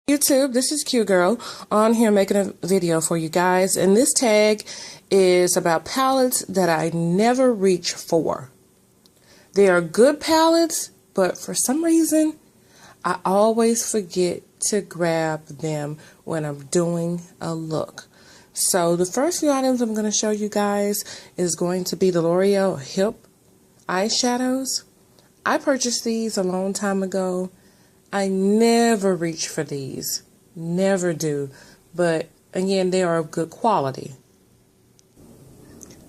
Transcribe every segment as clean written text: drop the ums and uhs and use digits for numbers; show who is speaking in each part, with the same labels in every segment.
Speaker 1: YouTube, this is Qgyrl on here making a video for you guys, and this tag is about palettes that I never reach for. They are good palettes, but for some reason I always forget to grab them when I'm doing a look. So the first few items I'm going to show you guys is going to be the L'Oreal Hip eyeshadows. I purchased these a long time ago. I never reach for these, never do, but again, they are of good quality.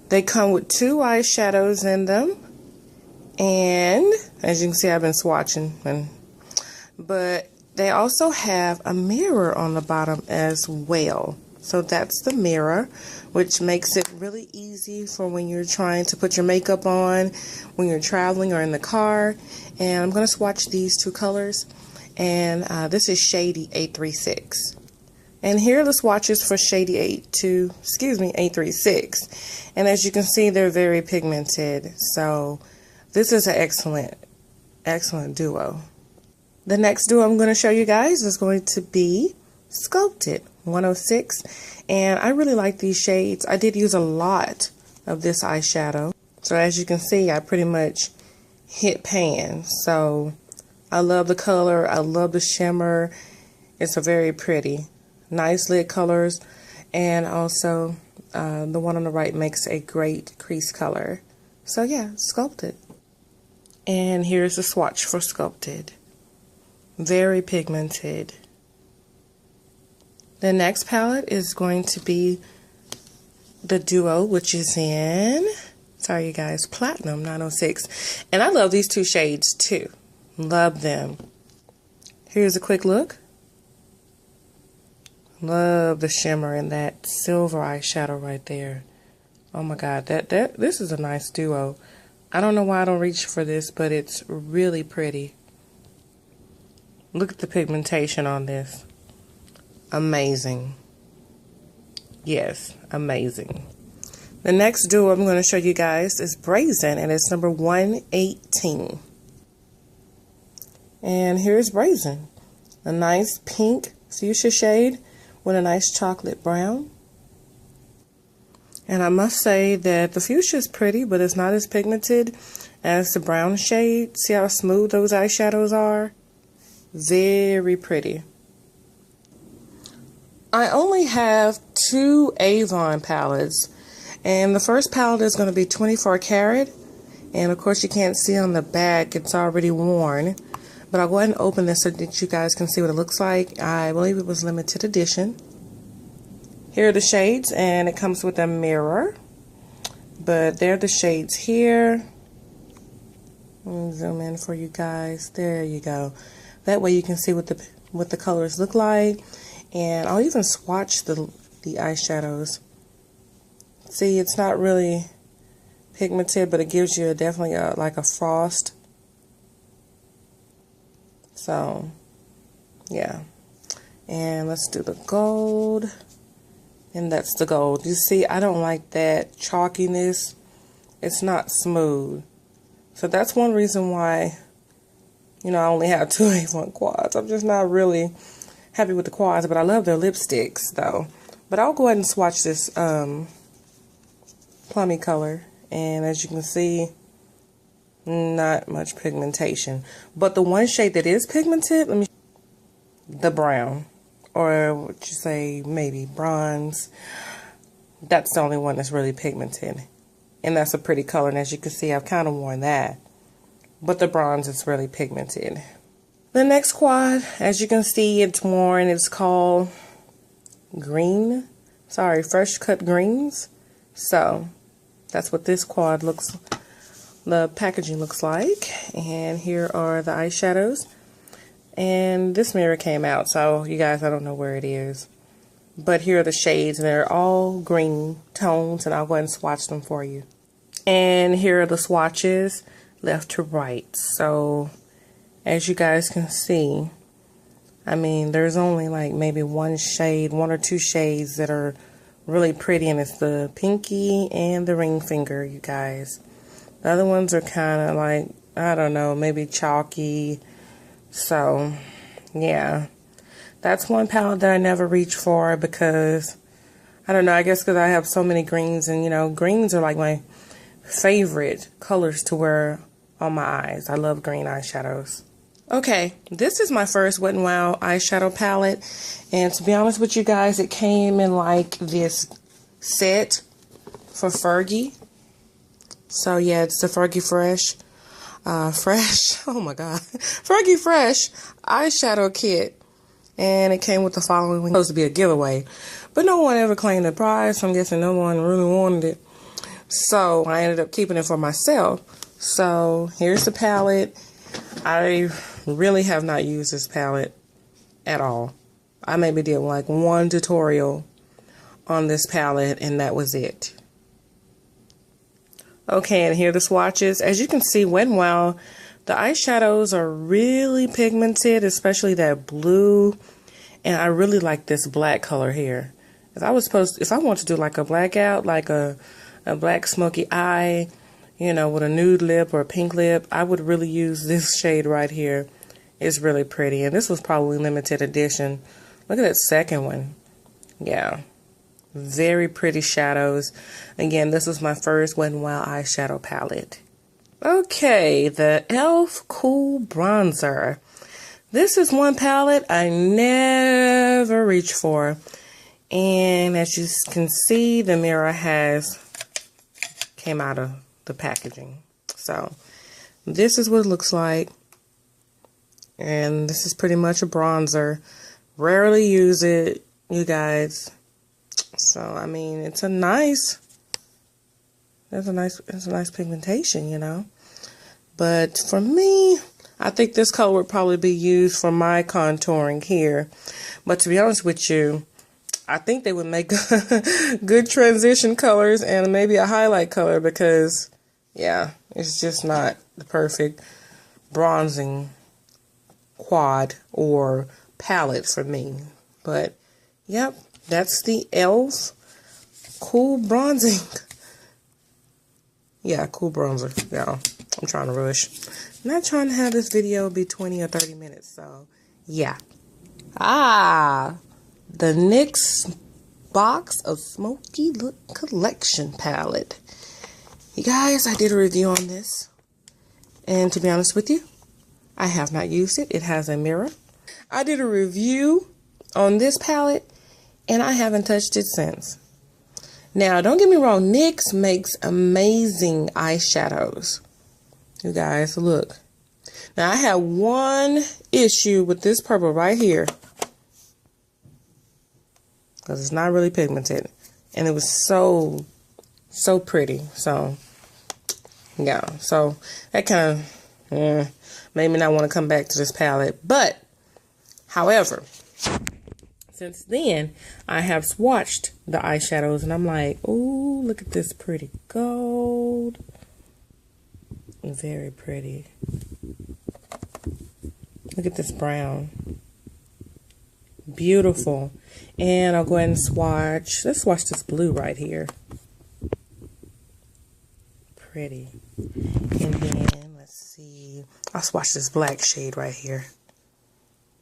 Speaker 1: They come with two eyeshadows in them, and as you can see, I've been swatching, but they also have a mirror on the bottom as well. So that's the mirror, which makes it really easy for when you're trying to put your makeup on, when you're traveling or in the car. And I'm going to swatch these two colors. And this is Shady 836. And here are the swatches for Shady 836. And as you can see, they're very pigmented. So this is an excellent duo. The next duo I'm going to show you guys is going to be Sculpted 106. And I really like these shades. I did use a lot of this eyeshadow. So as you can see, I pretty much hit pan. So I love the color. I love the shimmer. It's a very pretty, nice lid colors. And also the one on the right makes a great crease color. So yeah, Sculpted. And here's the swatch for Sculpted. Very pigmented. The next palette is going to be the duo, which is in, sorry you guys, Platinum 906. And I love these two shades too. Love them. Here's a quick look. Love the shimmer in that silver eyeshadow right there. Oh my god, this is a nice duo. I don't know why I don't reach for this, but it's really pretty. Look at the pigmentation on this. Amazing. Yes, amazing. The next duo I'm going to show you guys is Brazen, and it's number 118. And here's Brazen, a nice pink fuchsia shade with a nice chocolate brown. And I must say that the fuchsia is pretty, but it's not as pigmented as the brown shade. See how smooth those eyeshadows are? Very pretty. I only have two Avon palettes, and the first palette is going to be 24 karat, and of course you can't see on the back, it's already worn. But I'll go ahead and open this so that you guys can see what it looks like. I believe it was limited edition. Here are the shades, and it comes with a mirror. But they're the shades here. Let me zoom in for you guys. There you go. That way you can see what the colors look like. And I'll even swatch the eyeshadows. See, it's not really pigmented, but it gives you definitely like a frost. So, yeah. And let's do the gold. And that's the gold. You see, I don't like that chalkiness. It's not smooth. So that's one reason why, you know, I only have two Avon quads. I'm just not really happy with the quads, but I love their lipsticks, though. But I'll go ahead and swatch this plummy color. And as you can see, not much pigmentation, but the one shade that is pigmented, the brown, or what you say, maybe bronze, that's the only one that's really pigmented, and that's a pretty color. And as you can see, I've kind of worn that, but the bronze is really pigmented. The next quad, as you can see, it's worn. It's called Fresh Cut Greens. So that's what this quad looks like. The packaging looks like. And here are the eyeshadows. And this mirror came out, so you guys, I don't know where it is. But here are the shades, and they're all green tones, and I'll go ahead and swatch them for you. And here are the swatches left to right. So as you guys can see, I mean, there's only like maybe one or two shades that are really pretty, and it's the pinky and the ring finger, you guys. The other ones are kind of like, I don't know, maybe chalky. So, yeah. That's one palette that I never reach for because, I don't know, I guess because I have so many greens, and you know, greens are like my favorite colors to wear on my eyes. I love green eyeshadows. Okay, this is my first Wet n Wild eyeshadow palette, and to be honest with you guys, it came in like this set for Fergie. So yeah, it's the Fergie Fresh, oh my god, Fergie Fresh eyeshadow kit, and it came with the following. It was supposed to be a giveaway, but no one ever claimed the prize, so I'm guessing no one really wanted it. So I ended up keeping it for myself. So here's the palette. I really have not used this palette at all. I maybe did like one tutorial on this palette, and that was it. Okay, and here are the swatches. As you can see, Wet n Wild, the eyeshadows are really pigmented, especially that blue. And I really like this black color here. If I want to do like a blackout, like a black smoky eye, you know, with a nude lip or a pink lip, I would really use this shade right here. It's really pretty. And this was probably limited edition. Look at that second one. Yeah. Very pretty shadows. Again, this was my first Wet n Wild eyeshadow palette. Okay, the e.l.f. Cool Bronzer. This is one palette I never reach for. And as you can see, the mirror came out of the packaging. So this is what it looks like. And this is pretty much a bronzer. Rarely use it, you guys. So I mean, it's a nice pigmentation, you know. But for me, I think this color would probably be used for my contouring here. But to be honest with you, I think they would make good transition colors and maybe a highlight color, because yeah, it's just not the perfect bronzing quad or palette for me. But yep, that's the e.l.f. Cool Bronzing. Yeah, Cool Bronzer. Yeah, I'm trying to rush. I'm not trying to have this video be 20 or 30 minutes, so yeah. The NYX Box of Smoky Look Collection palette. You guys, I did a review on this, and to be honest with you, I have not used it. It has a mirror. I did a review on this palette, and I haven't touched it since. Now, don't get me wrong, NYX makes amazing eyeshadows. You guys, look. Now, I have one issue with this purple right here, because it's not really pigmented, and it was so pretty. So yeah, so that kind of made me not want to come back to this palette. But however, since then I have swatched the eyeshadows, and I'm like, ooh, look at this pretty gold. Very pretty. Look at this brown. Beautiful. And I'll go ahead and swatch. Let's swatch this blue right here. Pretty. And then, let's see. I'll swatch this black shade right here.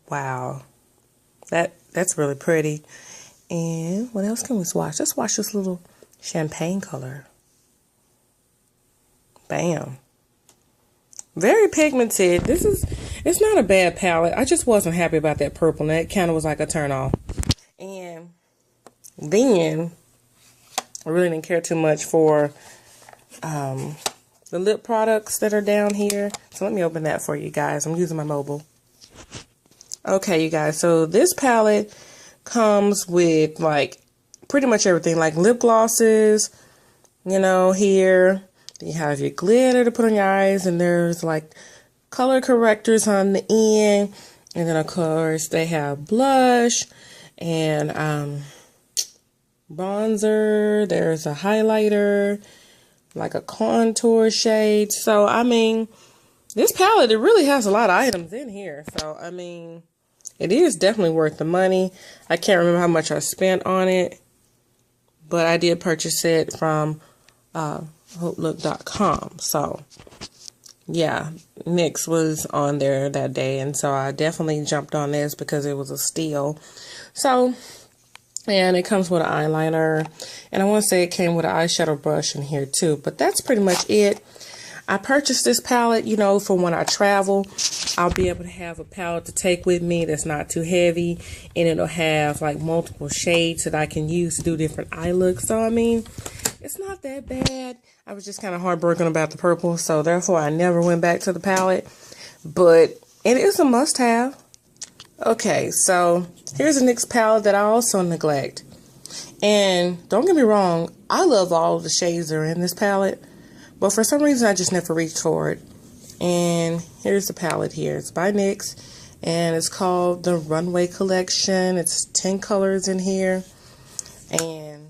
Speaker 1: Wow. That's really pretty. And what else can we swatch? Let's swatch this little champagne color. Bam. Very pigmented. It's not a bad palette. I just wasn't happy about that purple, and that kind of was like a turn off. And then I really didn't care too much for the lip products that are down here. So let me open that for you guys. I'm using my mobile. Okay, you guys. So this palette comes with like pretty much everything, like lip glosses, you know, here. You have your glitter to put on your eyes, and there's like color correctors on the end, and then of course they have blush and bronzer. There's a highlighter, like a contour shade. So I mean, this palette, it really has a lot of items in here. So I mean, it is definitely worth the money. I can't remember how much I spent on it, but I did purchase it from HopeLook.com. So yeah, NYX was on there that day, and so I definitely jumped on this because it was a steal. So, and it comes with an eyeliner, and I want to say it came with an eyeshadow brush in here too, but that's pretty much it. I purchased this palette, you know, for when I travel. I'll be able to have a palette to take with me that's not too heavy, and it'll have like multiple shades that I can use to do different eye looks. So, I mean, it's not that bad. I was just kind of heartbroken about the purple, so therefore I never went back to the palette, but it is a must-have. Okay, so here's a NYX palette that I also neglect. And don't get me wrong, I love all of the shades that are in this palette, but for some reason I just never reached for it. And here's the palette here. It's by NYX, and it's called the Runway Collection. It's 10 colors in here, and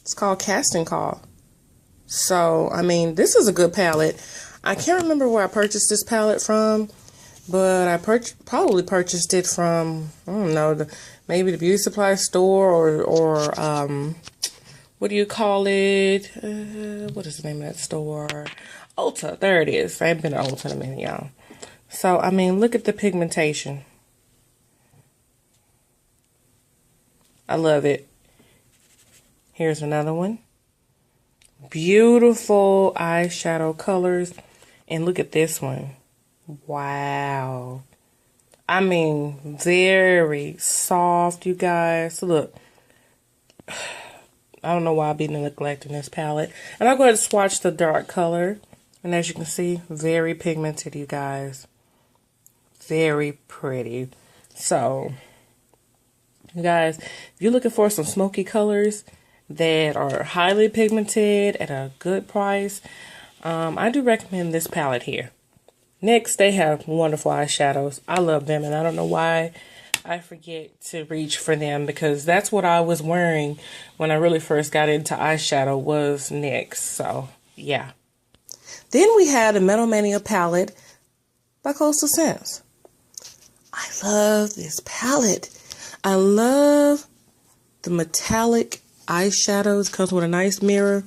Speaker 1: it's called Casting Call. So, I mean, this is a good palette. I can't remember where I purchased this palette from, but I probably purchased it from, I don't know, maybe the beauty supply store or what do you call it? What is the name of that store? Ulta. There it is. I haven't been to Ulta in a minute, y'all. So, I mean, look at the pigmentation. I love it. Here's another one. Beautiful eyeshadow colors. And look at this one. Wow. I mean, very soft, you guys. Look. I don't know why I've been neglecting this palette. And I'll go ahead and swatch the dark color. And as you can see, very pigmented, you guys. Very pretty. So, you guys, if you're looking for some smoky colors that are highly pigmented at a good price, I do recommend this palette here. Next, they have wonderful eyeshadows. I love them, and I don't know why I forget to reach for them, because that's what I was wearing when I really first got into eyeshadow was NYX. So, yeah. Then we had a Metal Mania palette by Colorsensational. I love this palette. I love the metallic eyeshadows. Comes with a nice mirror.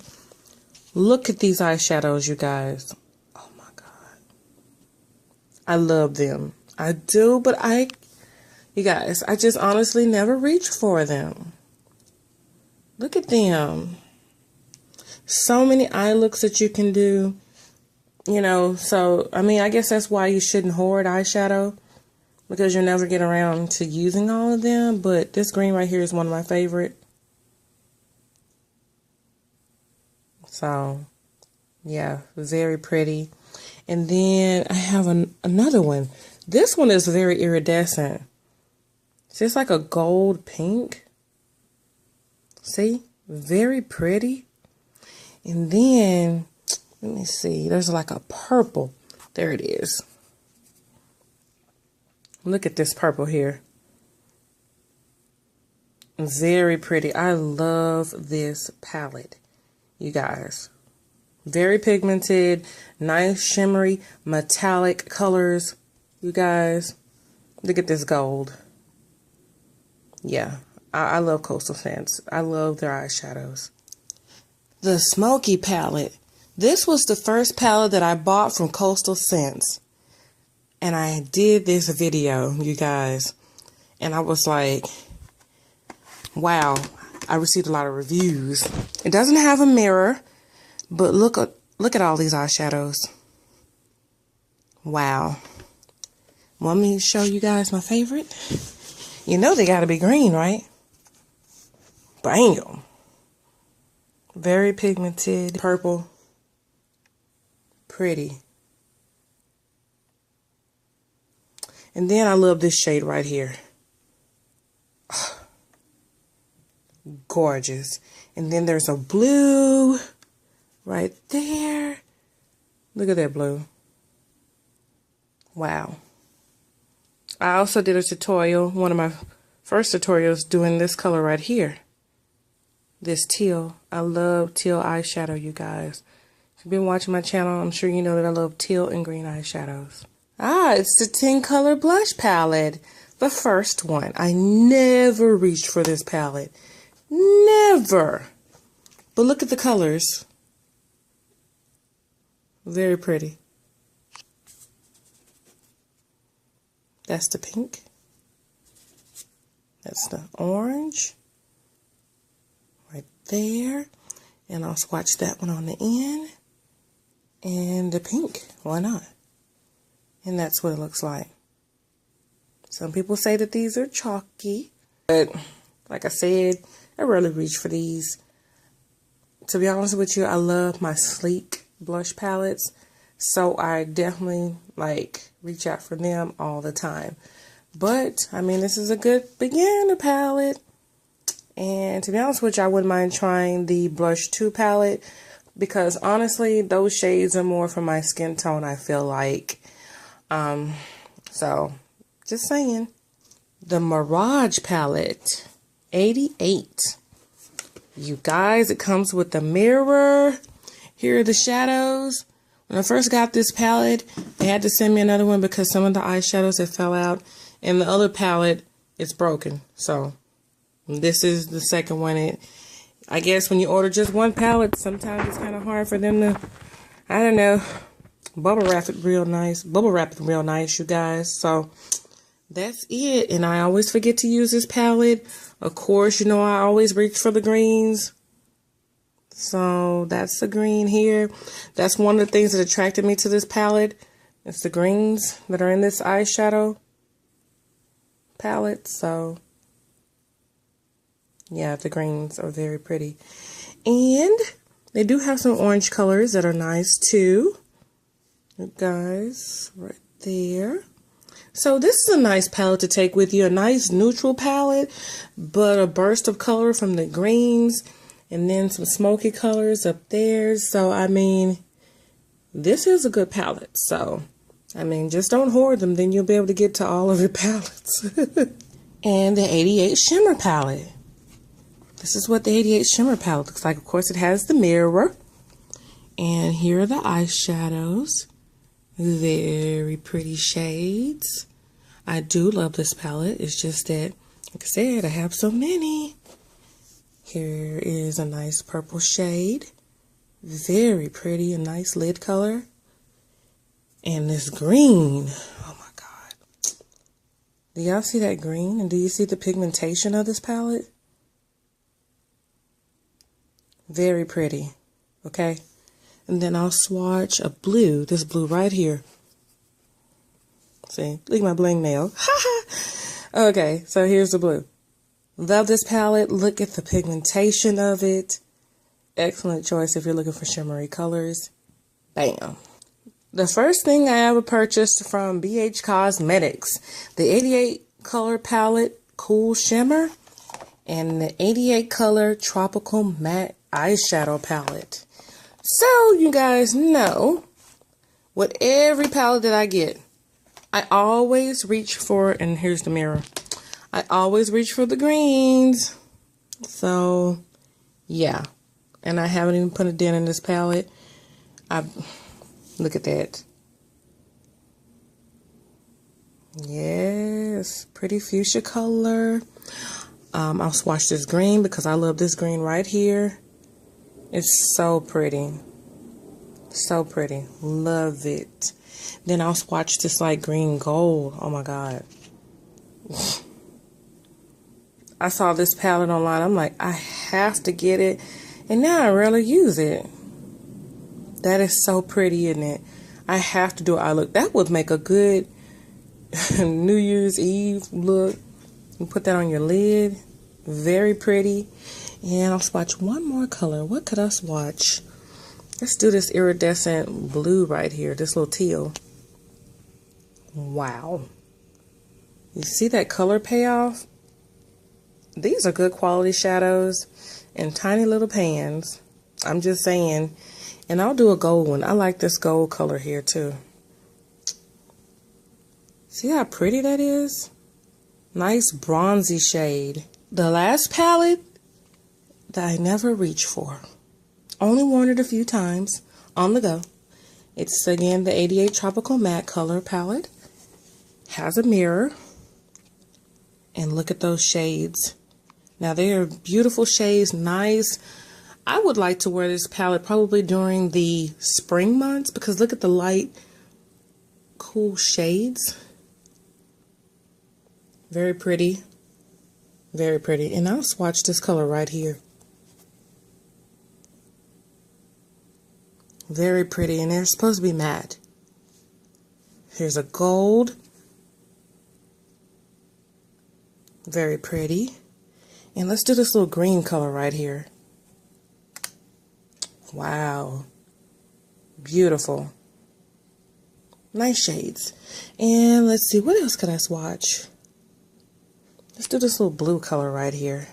Speaker 1: Look at these eyeshadows, you guys. Oh my God. I love them. I do, but you guys, I just honestly never reach for them. Look at them. So many eye looks that you can do. You know, so, I mean, I guess that's why you shouldn't hoard eyeshadow, because you'll never get around to using all of them. But this green right here is one of my favorite. So, yeah, very pretty. And then I have another one. This one is very iridescent. It's just like a gold pink. See? Very pretty. And then, let me see. There's like a purple. There it is. Look at this purple here. Very pretty. I love this palette, you guys. Very pigmented, nice shimmery, metallic colors, you guys. Look at this gold. Yeah, I love Colorsensational. I love their eyeshadows. The Smoky palette. This was the first palette that I bought from Colorsensational. And I did this video, you guys. And I was like, wow. I received a lot of reviews. It doesn't have a mirror, but look at all these eyeshadows. Wow. Want me to show you guys my favorite? You know they gotta be green, right? Bam. Very pigmented, purple. Pretty. And then I love this shade right here. Gorgeous. And then there's a blue right there. Look at that blue. Wow. I also did a tutorial, one of my first tutorials, doing this color right here. This teal. I love teal eyeshadow, you guys. If you've been watching my channel, I'm sure you know that I love teal and green eyeshadows. Ah, it's the 10 color blush palette. The first one. I never reached for this palette. Never. But look at the colors. Very pretty. That's the pink. That's the orange. Right there. And I'll swatch that one on the end. And the pink. Why not? And that's what it looks like. Some people say that these are chalky. But like I said, I rarely reach for these. To be honest with you, I love my sleek blush palettes. So I definitely reach out for them all the time. But, I mean, this is a good beginner palette. And to be honest with you, I wouldn't mind trying the Blush 2 palette. Because honestly, those shades are more for my skin tone, I feel like. So, just saying. The Mirage palette, 88. You guys, it comes with the mirror. Here are the shadows. When I first got this palette, they had to send me another one because some of the eyeshadows had fell out. And the other palette is broken. So, this is the second one. I guess when you order just one palette, sometimes it's kind of hard for them to, I don't know, bubble wrap it real nice, you guys. So that's it. And I always forget to use this palette. Of course, you know, I always reach for the greens. So that's the green here. That's one of the things that attracted me to this palette. It's the greens that are in this eyeshadow palette. So yeah, the greens are very pretty. And they do have some orange colors that are nice too. You guys, right there. So this is a nice palette to take with you. A nice neutral palette, but a burst of color from the greens. And then some smoky colors up there. So, I mean, this is a good palette. So, I mean, just don't hoard them. Then you'll be able to get to all of your palettes. And the 88 Shimmer palette. This is what the 88 Shimmer palette looks like. Of course, it has the mirror. And here are the eyeshadows. Very pretty shades. I do love this palette. It's just that, like I said, I have so many. Here is a nice purple shade. Very pretty, a nice lid color. And this green. Oh my God. Do y'all see that green? And do you see the pigmentation of this palette? Very pretty. Okay. And then I'll swatch a blue. This blue right here. See? Look at my bling nail. Okay, so here's the blue. Love this palette. Look at the pigmentation of it. Excellent choice if you're looking for shimmery colors. Bam. The first thing I ever purchased from BH Cosmetics, the 88 color palette Cool Shimmer and the 88 color Tropical Matte Eyeshadow palette. So you guys know, with every palette that I get, I always reach for, and here's the mirror, I always reach for the greens. So, yeah. And I haven't even put a dent in this palette. Look at that. Yes, pretty fuchsia color. I'll swatch this green because I love this green right here. It's so pretty. So pretty. Love it. Then I'll swatch this like green gold. Oh my God. I saw this palette online. I'm like, I have to get it. And now I rarely use it. That is so pretty, isn't it? I have to do an eye look. That would make a good New Year's Eve look. You put that on your lid. Very pretty. And I'll swatch one more color. What could I swatch? Let's do this iridescent blue right here. This little teal. Wow. You see that color payoff? These are good quality shadows in tiny little pans. I'm just saying. And I'll do a gold one. I like this gold color here too. See how pretty that is? Nice bronzy shade. The last palette that I never reach for. Only worn it a few times on the go. It's again the 88 Tropical Matte Color palette. Has a mirror. And look at those shades. Now they are beautiful shades, nice. I would like to wear this palette probably during the spring months because look at the light, cool shades. Very pretty. Very pretty. And I'll swatch this color right here. Very pretty. And they're supposed to be matte. Here's a gold. Very pretty. And let's do this little green color right here. Wow. Beautiful. Nice shades. And let's see, what else could I swatch? Let's do this little blue color right here.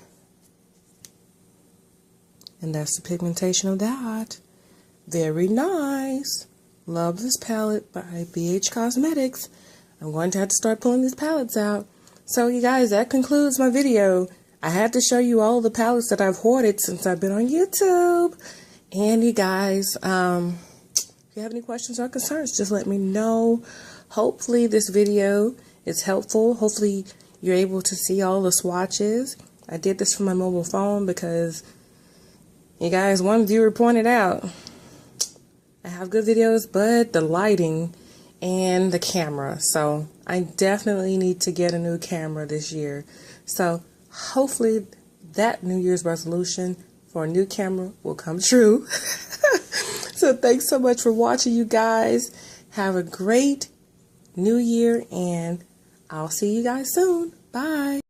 Speaker 1: And that's the pigmentation of that. Very nice. Love this palette by BH Cosmetics. I'm going to have to start pulling these palettes out. So you guys, that concludes my video. I had to show you all the palettes that I've hoarded since I've been on YouTube. And you guys, if you have any questions or concerns, just let me know. Hopefully this video is helpful. Hopefully you're able to see all the swatches. I did this from my mobile phone because, you guys, one viewer pointed out, I have good videos, but the lighting and the camera. So I definitely need to get a new camera this year. So hopefully that New Year's resolution for a new camera will come true. So thanks so much for watching, you guys. Have a great New Year, and I'll see you guys soon. Bye.